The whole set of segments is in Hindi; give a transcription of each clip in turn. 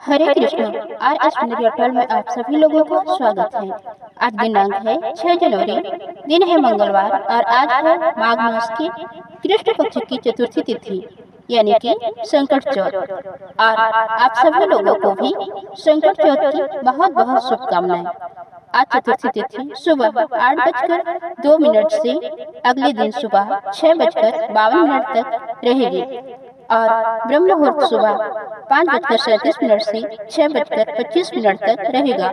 हरे कृष्ण। आर एस न्यूट्रल में आप सभी लोगों का स्वागत है। आज दिनांक है 6 जनवरी, दिन है मंगलवार और आज है माघ मास की कृष्ण पक्ष की चतुर्थी तिथि यानी कि संकट चौथ। और आप सभी लोगों को भी संकट चौथ की बहुत बहुत शुभकामनाएं। आज चतुर्थी तिथि सुबह 8:02 से अगले दिन सुबह 6:52 तक रहेगी और ब्रह्म मुहूर्त सुबह 5:37 से 6:25 तक रहेगा।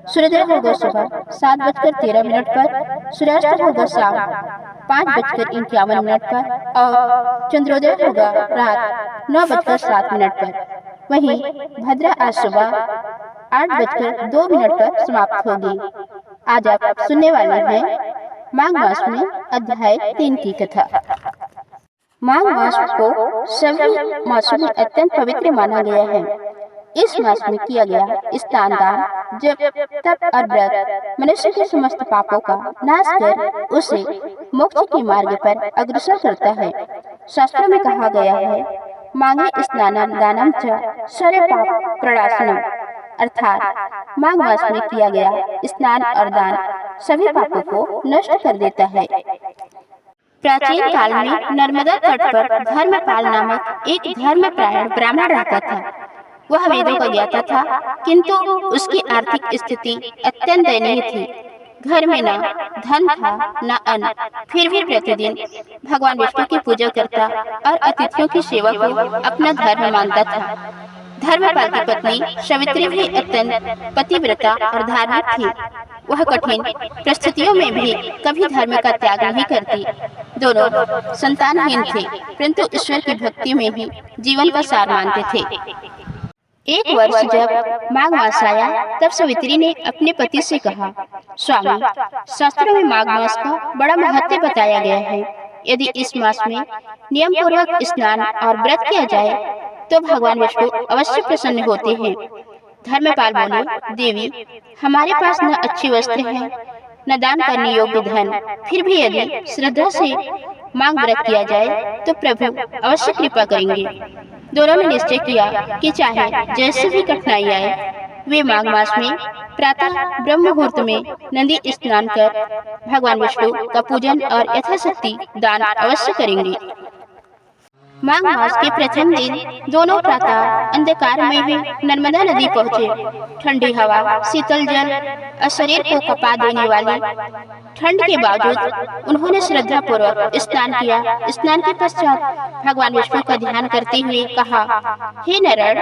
सूर्योदय होगा सुबह 7:13 पर, सूर्यास्त होगा शाम 5:51 पर और चंद्रोदय होगा रात 9:07 पर। वहीं भद्रा आज सुबह 8:02 पर समाप्त होगी। आज आप सुनने वाले हैं माघ मास में अध्याय 3 की कथा। माघ मास को सभी मासों में अत्यंत पवित्र माना गया है। इस मास में किया गया स्नान, दान, जप, तप और व्रत मनुष्य के समस्त पापों का नाश कर उसे मोक्ष के मार्ग पर अग्रसर करता है। शास्त्रों में कहा गया है, माघे स्नानम दानम च सर्व पाप प्रणाशनम, अर्थात माघ मास में किया गया स्नान और दान सभी पापों को नष्ट कर देता है। प्राचीन काल में नर्मदा तट पर धर्मपाल नामक एक धर्मपरायण ब्राह्मण रहता था। वह वेदों का ज्ञाता था, किंतु उसकी आर्थिक स्थिति अत्यंत दयनीय थी। घर में न धन था न अन्न, फिर भी प्रतिदिन भगवान विष्णु की पूजा करता और अतिथियों की सेवा को अपना धर्म मानता था। धर्मपाल की पत्नी सवित्री भी अत्यंत पतिव्रता और धार्मिक थी। वह कठिन परिस्थितियों में भी कभी धर्म का त्याग नहीं करती। दोनों संतानहीन थे, परंतु ईश्वर की भक्ति में ही जीवन का सार मानते थे। एक वर्ष जब माघ मास आया, तब सवित्री ने अपने पति से कहा, स्वामी, शास्त्रों में माघ मास का बड़ा महत्व बताया गया है। यदि इस मास में नियम पूर्वक स्नान और व्रत किया जाए तो भगवान विष्णु अवश्य प्रसन्न होते हैं। धर्मपाल बोले, देवी, हमारे पास न अच्छी वस्त्र है न दान करने योग्य धन, फिर भी यदि श्रद्धा से माघ व्रत किया जाए तो प्रभु अवश्य कृपा करेंगे। दोनों ने निश्चय किया कि चाहे जैसे भी कठिनाई आए, वे माघ मास में प्रातः ब्रह्म मुहूर्त में नदी स्नान कर भगवान विष्णु का पूजन और यथाशक्ति दान अवश्य करेंगे। माघ मास के प्रथम दिन दोनों प्रातः अंधकार में ही नर्मदा नदी पहुँचे। ठंडी हवा, शीतल जल और शरीर को कपा देने वाली ठंड के बावजूद उन्होंने श्रद्धा पूर्वक स्नान किया। स्नान के पश्चात भगवान विष्णु का ध्यान करते हुए कहा, हे नरड़,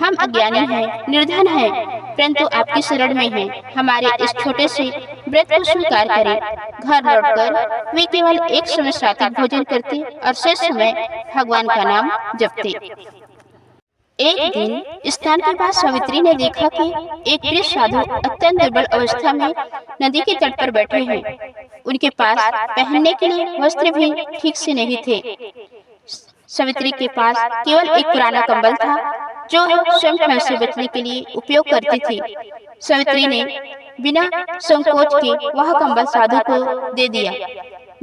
हम अज्ञानी हैं, निर्धन हैं, परंतु आपकी शरण में हैं। हमारे इस छोटे से व्रत को स्वीकार करें। घर लौटकर वे केवल एक समय सात्विक भोजन करते और शेष समय भगवान का नाम जपते। एक दिन स्नान के बाद सवित्री ने देखा कि एक वृद्ध साधु अत्यंत दुर्बल अवस्था में नदी के तट पर बैठे हैं। उनके पास पहनने के लिए वस्त्र भी ठीक से नहीं थे। सवित्री के पास केवल एक पुराना कंबल था जो स्वयं ठंड से बचने के लिए उपयोग करती थी। सवित्री ने बिना संकोच के वह कंबल साधु को दे दिया।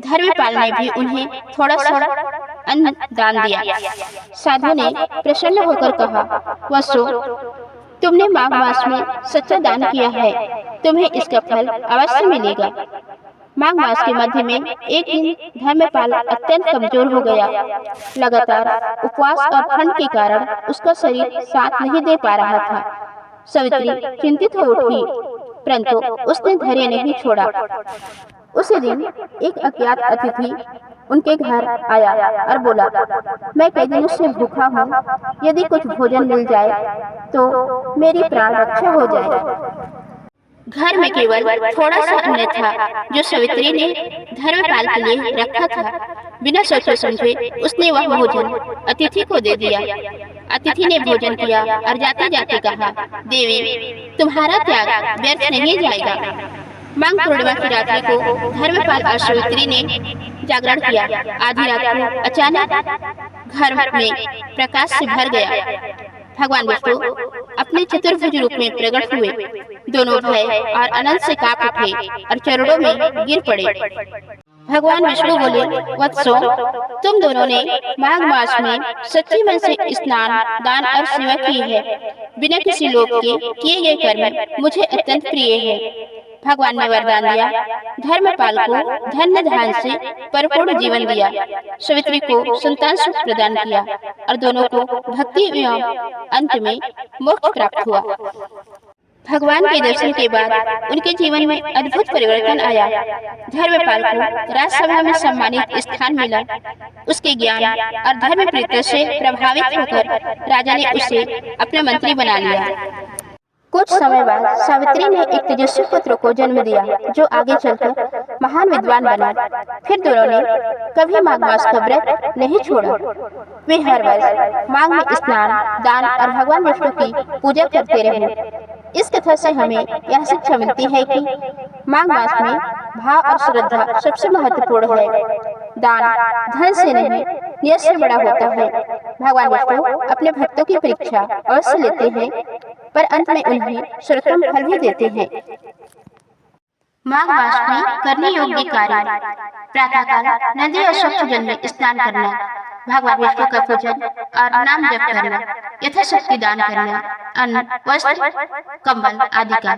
धर्मपाल ने भी उन्हें थोड़ा सा अन्न दान दिया। साधु ने प्रसन्न होकर कहा, वत्सो, तुमने माघ मास में सच्चा दान किया है, तुम्हें इसका फल अवश्य मिलेगा। माघ मास के मध्य में एक दिन धर्मपाल अत्यंत कमजोर हो गया। लगातार उपवास और ठंड के कारण उसका शरीर साथ नहीं दे पा रहा था। सवित्री चिंतित हो उठी, परंतु उसने धैर्य नहीं छोड़ा। उसी दिन एक अज्ञात अतिथि उनके घर आया और बोला, मैं कई दिनों से भूखा हूँ, यदि कुछ भोजन मिल जाए तो मेरी प्राण रक्षा हो जाए। घर में केवल थोड़ा सा अन्न था जो सवित्री ने धर्मपाल के लिए रखा था। बिना सोचे समझे उसने वह भोजन अतिथि को दे दिया। अतिथि ने भोजन किया और जाते जाते कहा, देवी, तुम्हारा त्याग व्यर्थ नहीं जाएगा। माघ पूर्णिमा की रात्रि को धर्मपाल और सवित्री ने जागरण किया। आधी रात को अचानक घर में प्रकाश से भर गया। भगवान विष्णु अपने चतुर्भुज रूप में प्रकट हुए। दोनों भय और आनंद से कांप उठे और चरणों में गिर पड़े। भगवान विष्णु बोले, वत्सो, तुम दोनों ने माघ मास में सच्चे मन से स्नान, दान और सेवा की है। बिना किसी लोभ के किए गए कर्म मुझे अत्यंत प्रिय है। भगवान ने वरदान दिया, धर्म पाल को धन्य धान से परिपूर्ण जीवन दिया, सावित्री को संतान सुख प्रदान किया और दोनों को भक्ति एवं अंत में मोक्ष प्राप्त हुआ। भगवान के दर्शन के बाद उनके जीवन में अद्भुत परिवर्तन आया। धर्मपाल को राजसभा में सम्मानित स्थान मिला। उसके ज्ञान और धर्म प्रीति से प्रभावित होकर राजा ने उसे अपना मंत्री बना लिया। कुछ समय बाद सावित्री ने एक तेजस्वी पुत्र को जन्म दिया जो आगे चलकर महान विद्वान बना। फिर दोनों ने कभी माघ मास का व्रत नहीं छोड़ा। वे हर वर्ष माघ में स्नान, दान और भगवान विष्णु की पूजा करते रहे। इस कथा से हमें यह शिक्षा मिलती है कि माघ मास में भाव और श्रद्धा सबसे महत्वपूर्ण है। दान धन से नहीं, नियत से बड़ा होता है। भगवान विष्णु अपने भक्तों की परीक्षा अवश्य लेते हैं, पर अंत में उन्हें सर्वोत्तम फल भी देते हैं। माघ मास में करने योग्य कार्य: प्रातःकाल नदी और स्वच्छ जल में स्नान करना, भगवान विष्णु का पूजन और नाम जप करना, यथाशक्ति दान करना, अन्न, वस्त्र, कंबल आदि का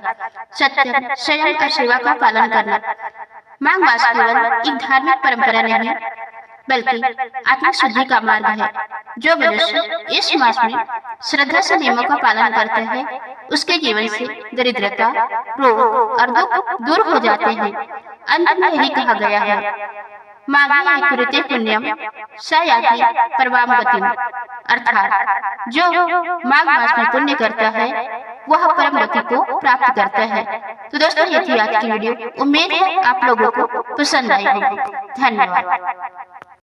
सत्य, संयम और सेवा का पालन करना। माघ मास केवल एक धार्मिक परंपरा नहीं बल्कि आत्मिक शुद्धि का मार्ग है। जो मनुष्य इस मास में श्रद्धा से नियमों का पालन करते हैं उसके जीवन से दरिद्रता, रोग और दुख दूर हो जाते हैं। अंत में यही कहा गया है, माघे कुरुते पुण्यम स याति परमाम गतिम, अर्थात जो माघ मास में पुण्य करता है वह परम गति को प्राप्त करता है। तो दोस्तों, ये थी आज की वीडियो। उम्मीद है आप लोगों को पसंद आई होगी। धन्यवाद।